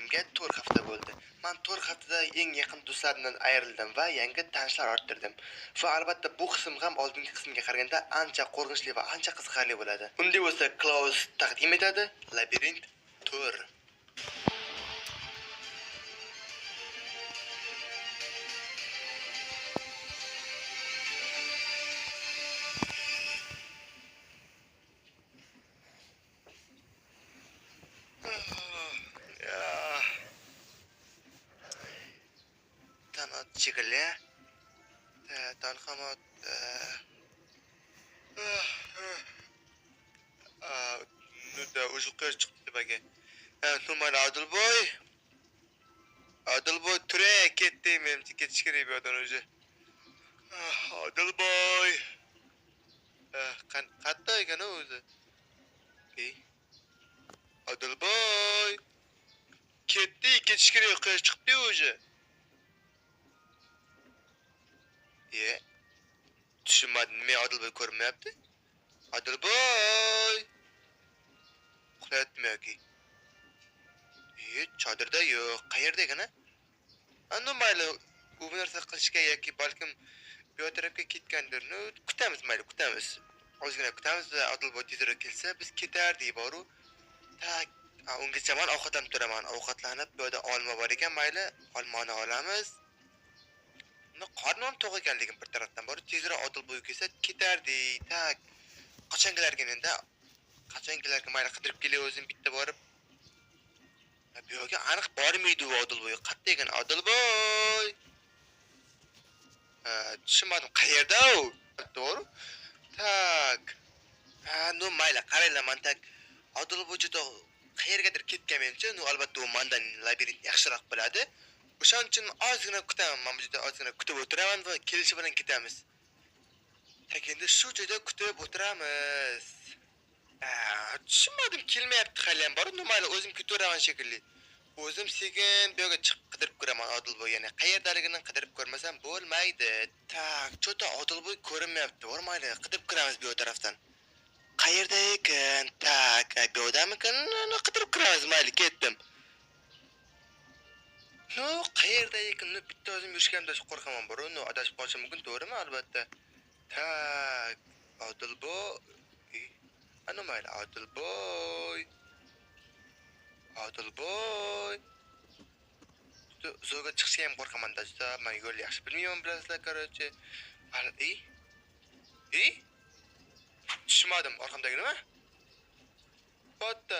kelganimga 4 hafta bo'ldi. Men 4 haftada eng yaqin do'stlarimdan ayrildim va yangi tanishlar orttirdim. Va albatta bu qism ham oldingi qismga qaraganda ancha qo'rqinchli va ancha qiziqarli bo'ladi. Unda bo'lsa Klaus taqdim etadi Labirint Tour. Tanot chigili. Tanxamot. Nuda ujuqqa chiqdi baga. Numar Adilboy. Adilboy ture ketdi, menimcha ketish kerak bu yerdan o'zi. Adilboy. Qayerda ekan o'zi? Adilboy. Ketdi, ketish kerak, qayerga chiqdi o'zi? Tushunmadim, men Adilboy ko'rmayapti. Adilboy. Uxlayaptimi yoki? Chodirda yo'q. Qayerda ekan? Ana mayli, u bir narsa qilishga yoki balkim bu tarafga ketgandir. Kutamiz, mayli, kutamiz. Ozgina kutamiz, Adilboy tezroq kelsa biz ketardik boru. Ungacha men ovqatlanib turaman. Ovqatlanib, bu yerda olma bor ekan, mayli, olmani olamiz. Qornim to'q ekan, lekin bir tarafdan bor, tezroq Adilboy kelsa ketardik. Qachongalarga endi? Qachongalarga mayli qidirib kelay o'zim bitta borib. Bu yerga aniq bormaydi u Adilboy. Qayerda ekan Adilboy? Tushunmadim, qayerda u? To'g'ri? Mayli, qaranglar, men Adilboy juda qayergadir ketgan menimcha, albatta u mendan labirint yaxshiroq biladi. O'shaning uchun ozgina kutaman, men juda ozgina kutib o'tiraman va kelishi bilan ketamiz. Endi shu joyda kutib o'tiramiz. Tushunmadim, kelmayapti hali ham bor. Mayli, o'zim kutaveraman shekilli. O'zim sekin bu yerga chiqib qidirib ko'raman Adilboy, ya'ni qayerdaligini qidirib ko'rmasam bo'lmaydi. Cho'ta Adilboy ko'rinmayapti. Mayli, qidirib ko'ramiz bu tarafdan. Qayerda ekan? Bu yerdamikan? Qidirib ko'ramiz, mayli, ketdim. Qayerda ekan? Bitta o'zim yurishganimda qo'rqaman bor. Adashib qolishim mumkin, to'g'rimi? Albatta. Adilboy. Ana mayli, Adilboy. Adilboy. Zo'rga chiqishga ham qo'rqaman-da, men yo'l yaxshi bilmayman, bilasizlar, короче. Tushunmadim, orqamdagi nima? Botta.